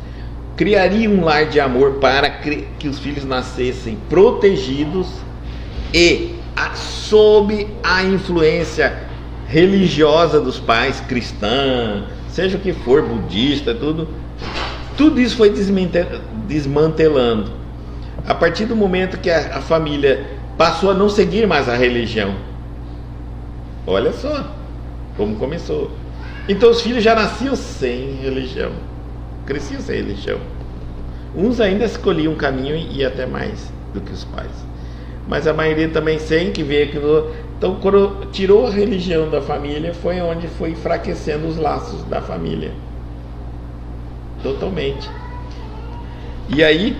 criaria um lar de amor para que os filhos nascessem protegidos e sob a influência religiosa dos pais, cristã, seja o que for, budista, tudo isso foi desmantelando. A partir do momento que a família passou a não seguir mais a religião. Olha só como começou. Então os filhos já nasciam sem religião, cresciam sem religião. Uns ainda escolhiam um caminho e até mais do que os pais, mas a maioria também sem, que veio aquilo. Então quando tirou a religião da família, foi onde foi enfraquecendo os laços da família totalmente. E aí,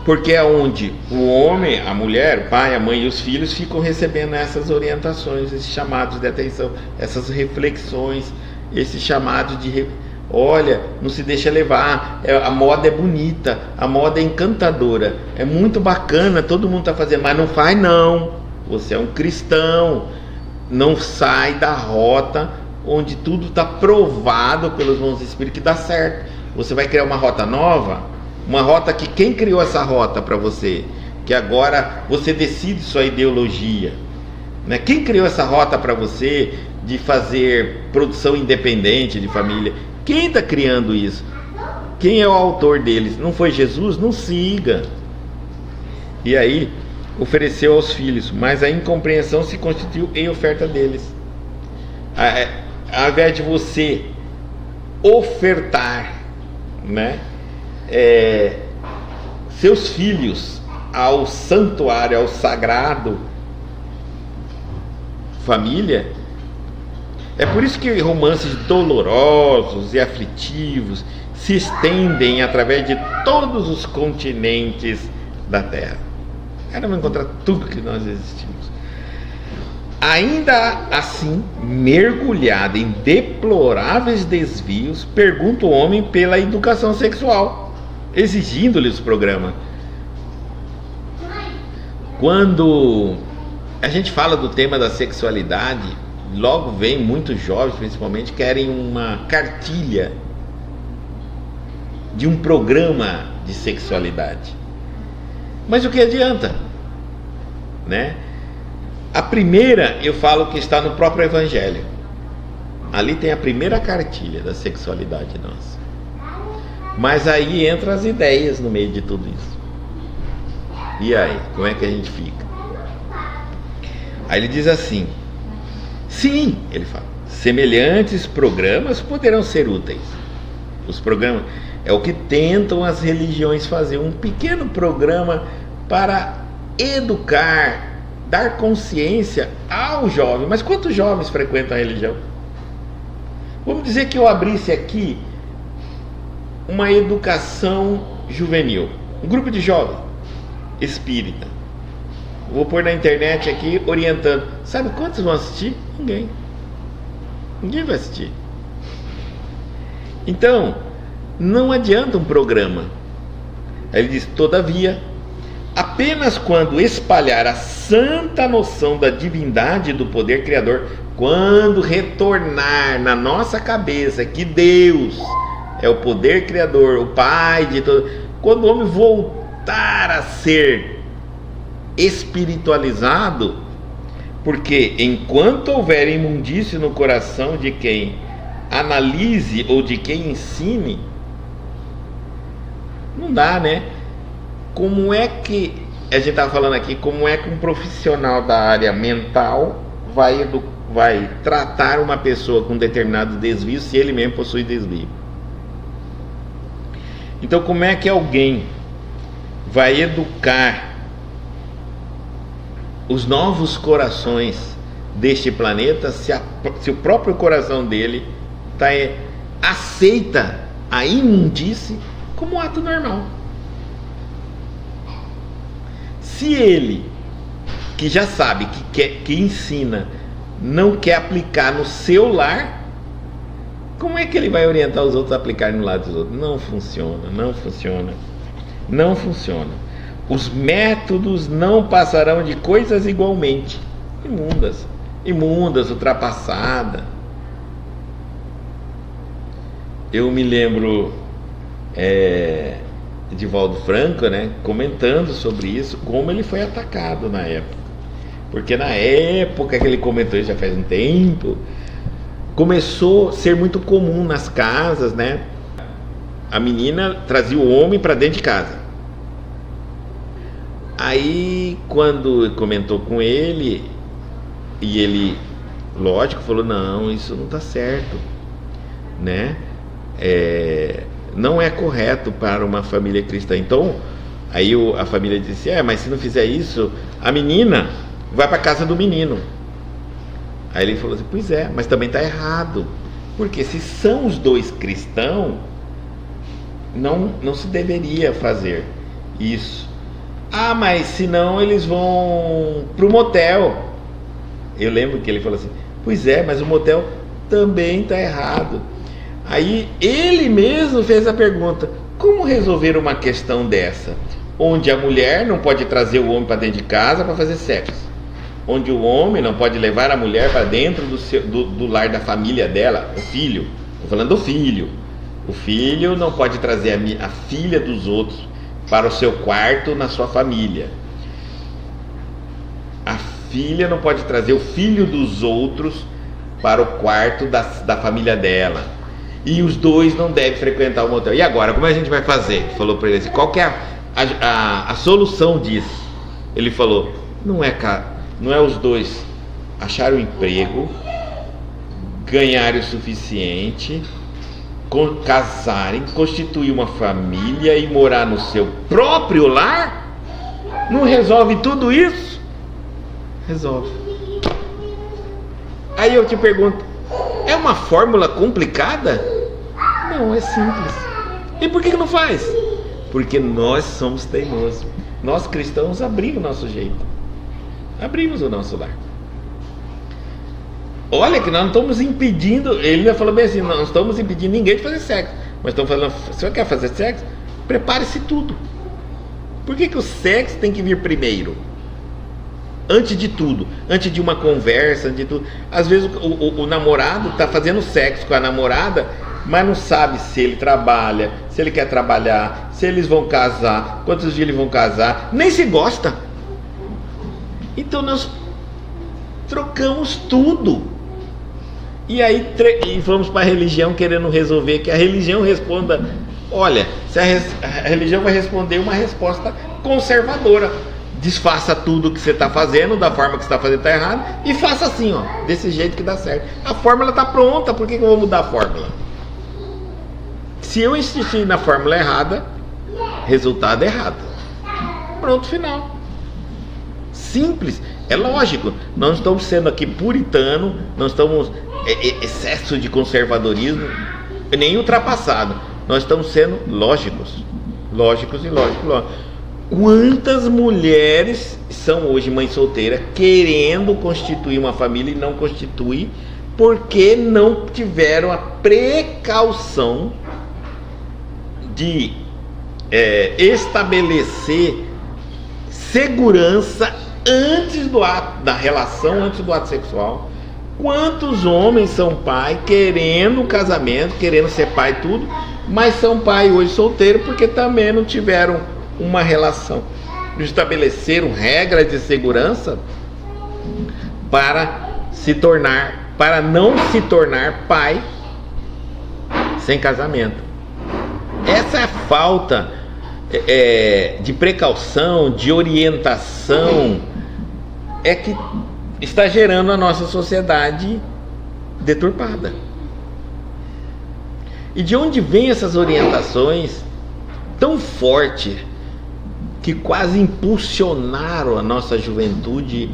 porque é onde o homem, a mulher, o pai, a mãe e os filhos ficam recebendo essas orientações, esses chamados de atenção, essas reflexões, esses chamados de olha, não se deixa levar, a moda é bonita, a moda é encantadora, é muito bacana, todo mundo está fazendo, mas não faz não. Você é um cristão, não sai da rota onde tudo está provado pelos bons espíritos que dá certo. Você vai criar uma rota nova, uma rota que quem criou essa rota para você, que agora você decide sua ideologia, né? Quem criou essa rota para você de fazer produção independente de família? Quem está criando isso? Quem é o autor deles? Não foi Jesus? Não siga. E aí ofereceu aos filhos, mas a incompreensão se constituiu em oferta deles. Ao invés de você ofertar, né, seus filhos ao santuário, ao sagrado família, é por isso que romances dolorosos e aflitivos se estendem através de todos os continentes da Terra. Vamos encontrar tudo que nós existimos. Ainda assim, mergulhada em deploráveis desvios, pergunta o homem pela educação sexual, exigindo-lhe os programas. Quando a gente fala do tema da sexualidade, logo vem muitos jovens, principalmente, querem uma cartilha de um programa de sexualidade. Mas o que adianta? Né? A primeira, eu falo que está no próprio Evangelho. Ali tem a primeira cartilha da sexualidade nossa. Mas aí entram as ideias no meio de tudo isso. E aí, como é que a gente fica? Aí ele diz assim: sim, ele fala, semelhantes programas poderão ser úteis. Os programas é o que tentam as religiões fazer, um pequeno programa para educar, dar consciência ao jovem. Mas quantos jovens frequentam a religião? Vamos dizer que eu abrisse aqui uma educação juvenil, um grupo de jovens espírita. Vou pôr na internet aqui orientando. Sabe quantos vão assistir? Ninguém vai assistir. Então, não adianta um programa. Aí ele diz: todavia, apenas quando espalhar a santa noção da divindade e do poder criador, quando retornar na nossa cabeça que Deus é o poder criador, o Pai de todo, quando o homem voltar a ser espiritualizado, porque enquanto houver imundície no coração de quem analise ou de quem ensine, não dá, né? Como é que a gente estava falando aqui, como é que um profissional da área mental vai tratar uma pessoa com determinado desvio se ele mesmo possui desvio? Então, como é que alguém vai educar os novos corações deste planeta se o próprio coração dele aceita a imundície como um ato normal? Se ele, que já sabe, que ensina, não quer aplicar no seu lar, como é que ele vai orientar os outros a aplicar no lar dos outros? Não funciona, não funciona, não funciona. Os métodos não passarão de coisas igualmente imundas, ultrapassadas. Eu me lembro de Valdo Franco, né, comentando sobre isso, como ele foi atacado na época. Porque na época que ele comentou, isso já faz um tempo, começou a ser muito comum nas casas, né? A menina trazia o homem para dentro de casa. Aí, quando comentou com ele, e ele, lógico, falou: não, isso não está certo, né? Não é correto para uma família cristã. Então, aí a família disse: mas se não fizer isso, a menina vai para a casa do menino. Aí ele falou assim: pois é, mas também está errado, porque se são os dois cristãos, não se deveria fazer isso. Mas senão eles vão para o motel. Eu lembro que ele falou assim: pois é, mas o motel também está errado. Aí ele mesmo fez a pergunta: como resolver uma questão dessa, onde a mulher não pode trazer o homem para dentro de casa para fazer sexo, onde o homem não pode levar a mulher para dentro do lar da família dela, o filho, estou falando do filho, o filho não pode trazer a filha dos outros para o seu quarto na sua família, a filha não pode trazer o filho dos outros para o quarto da família dela, e os dois não devem frequentar o motel. E agora, como a gente vai fazer? Falou para ele assim: qual que é a solução disso? Ele falou: não é os dois acharem um emprego, ganharem o suficiente, casarem, constituir uma família e morar no seu próprio lar? Não resolve tudo isso? Resolve. Aí eu te pergunto: é uma fórmula complicada? Não, é simples. E por que não faz? Porque nós somos teimosos. Nós cristãos abrimos o nosso jeito, abrimos o nosso lar. Olha que nós não estamos impedindo, ele já falou bem assim, nós não estamos impedindo ninguém de fazer sexo, mas estamos falando, se você quer fazer sexo, prepare-se tudo. Por que o sexo tem que vir primeiro? Antes de tudo, antes de uma conversa, antes de tudo. Às vezes o namorado está fazendo sexo com a namorada, mas não sabe se ele trabalha, se ele quer trabalhar, se eles vão casar, quantos dias eles vão casar, nem se gosta. Então nós trocamos tudo. E aí e vamos para a religião querendo resolver, que a religião responda. Olha, se a religião vai responder uma resposta conservadora. Desfaça tudo que você está fazendo, da forma que você está fazendo está errado, e faça assim, ó, desse jeito que dá certo. A fórmula está pronta, por que eu vou mudar a fórmula? Se eu insistir na fórmula errada, resultado errado. Pronto, final. Simples, é lógico. Nós não estamos sendo aqui puritano, não estamos excesso de conservadorismo, nem ultrapassado. Nós estamos sendo lógicos. Quantas mulheres são hoje mães solteiras querendo constituir uma família e não constituir porque não tiveram a precaução de estabelecer segurança antes do ato da relação, antes do ato sexual. Quantos homens são pai querendo um casamento, querendo ser pai e tudo, mas são pai hoje solteiro porque também não tiveram uma relação, não estabeleceram regras de segurança para não se tornar pai sem casamento. Essa é a falta de precaução, de orientação, é que está gerando a nossa sociedade deturpada. E de onde vêm essas orientações tão fortes que quase impulsionaram a nossa juventude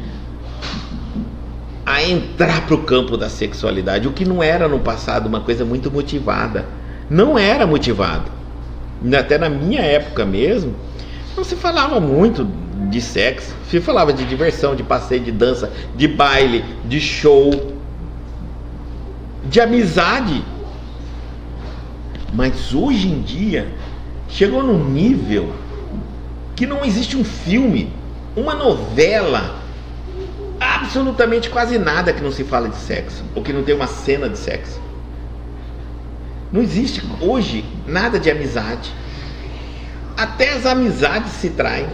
a entrar para o campo da sexualidade, o que não era no passado uma coisa muito motivada. Não era motivado. Até na minha época mesmo, não se falava muito de sexo, se falava de diversão, de passeio, de dança, de baile, de show, de amizade. Mas hoje em dia chegou num nível que não existe um filme, uma novela, absolutamente quase nada que não se fala de sexo, ou que não tem uma cena de sexo. Não existe hoje nada de amizade. Até as amizades se traem.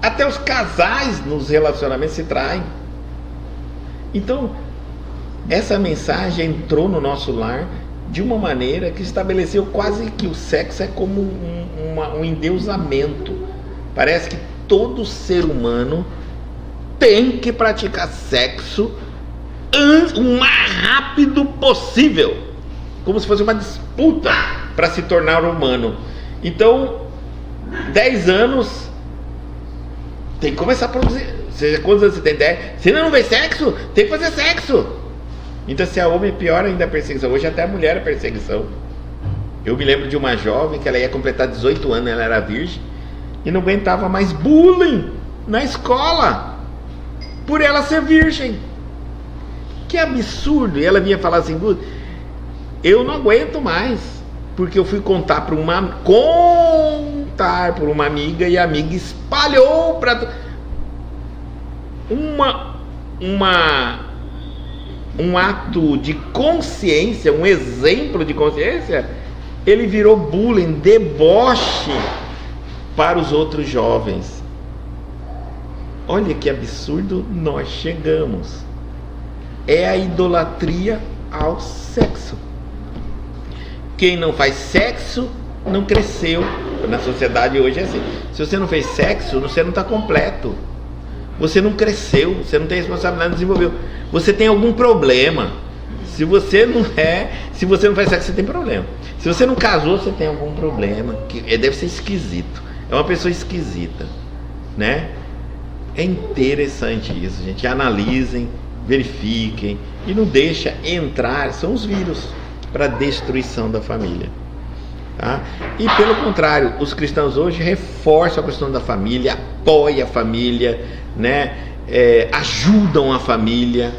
Até os casais nos relacionamentos se traem. Então, essa mensagem entrou no nosso lar de uma maneira que estabeleceu quase que o sexo é como um endeusamento. Parece que todo ser humano tem que praticar sexo o mais rápido possível, como se fosse uma disputa para se tornar humano. Então, 10 anos tem que começar a produzir. Seja quantos anos você tem? 10. Se não vê sexo, tem que fazer sexo. Então, se é homem, é pior ainda a perseguição. Hoje até a mulher é perseguição. Eu me lembro de uma jovem que ela ia completar 18 anos, ela era virgem e não aguentava mais bullying na escola por ela ser virgem. Que absurdo! E ela vinha falar assim: eu não aguento mais, porque eu fui contar para uma amiga e a amiga espalhou para um ato de consciência, um exemplo de consciência. Ele virou bullying, deboche para os outros jovens. Olha que absurdo nós chegamos. É a idolatria ao sexo. Quem não faz sexo não cresceu. Na sociedade hoje é assim: se você não fez sexo, você não está completo. Você não cresceu, você não tem responsabilidade, não desenvolveu. Você tem algum problema. Se você não faz sexo, você tem problema. Se você não casou, você tem algum problema. Deve ser esquisito. É uma pessoa esquisita, né? É interessante isso, gente. Analisem, verifiquem e não deixa entrar. São os vírus para a destruição da família, tá? E pelo contrário, os cristãos hoje reforçam a questão da família, apoiam a família, né? Ajudam a família.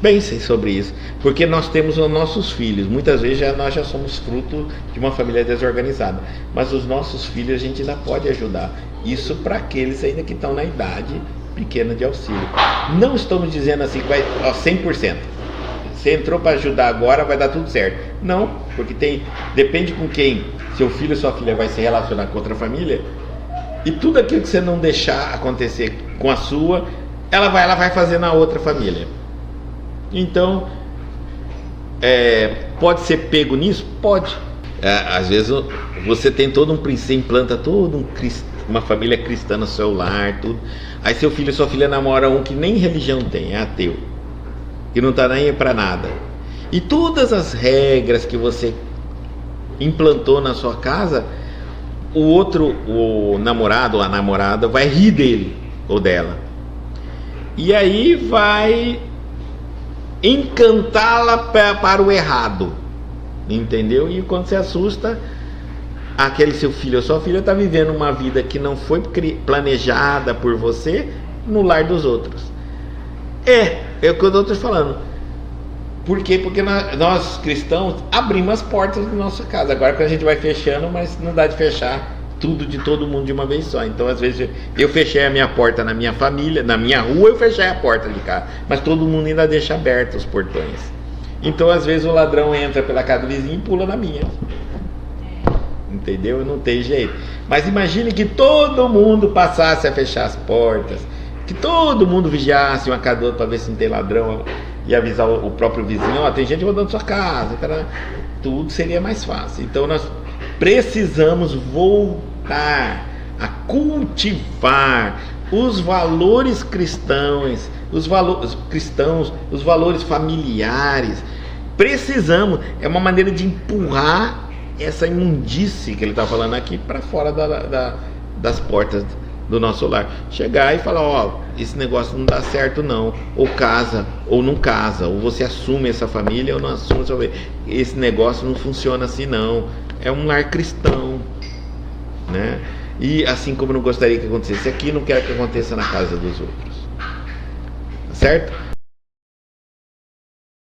Pensem sobre isso, porque nós temos os nossos filhos. Muitas vezes nós já somos fruto de uma família desorganizada, mas os nossos filhos a gente ainda pode ajudar. Isso para aqueles ainda que estão na idade pequena de auxílio. Não estamos dizendo assim que vai 100%. Você entrou para ajudar agora, vai dar tudo certo. Não, porque depende com quem seu filho ou sua filha vai se relacionar com outra família. E tudo aquilo que você não deixar acontecer com a sua, ela vai fazer na outra família. Então, pode ser pego nisso? Pode. Às vezes você tem todo um princípio, implanta toda uma família cristã no seu lar, tudo. Aí seu filho ou sua filha namora um que nem religião tem, é ateu, que não está nem para nada. E todas as regras que você implantou na sua casa, o namorado ou a namorada vai rir dele ou dela. E aí vai encantá-la para o errado, entendeu? E quando você assusta, aquele seu filho ou sua filha está vivendo uma vida que não foi planejada por você no lar dos outros. É o que eu estou falando. Por quê? Porque nós cristãos abrimos as portas da nossa casa. Agora que a gente vai fechando, mas não dá de fechar tudo de todo mundo de uma vez só. Então às vezes eu fechei a minha porta na minha família, na minha rua eu fechei a porta de casa, mas todo mundo ainda deixa abertos os portões. Então às vezes o ladrão entra pela casa do vizinho e pula na minha, entendeu? Não tem jeito. Mas imagine que todo mundo passasse a fechar as portas, que todo mundo vigiasse uma casa do outro para ver se não tem ladrão e avisar o próprio vizinho, tem gente rodando sua casa, tudo seria mais fácil. Então nós precisamos voltar a cultivar os valores cristãos, os valores familiares. Precisamos, é uma maneira de empurrar essa imundície que ele está falando aqui para fora das portas do nosso lar. Chegar e falar, esse negócio não dá certo não, ou casa, ou não casa, ou você assume essa família ou não assume essa família. Esse negócio não funciona assim não. É um lar cristão, né? E assim como eu não gostaria que acontecesse aqui, não quero que aconteça na casa dos outros, certo?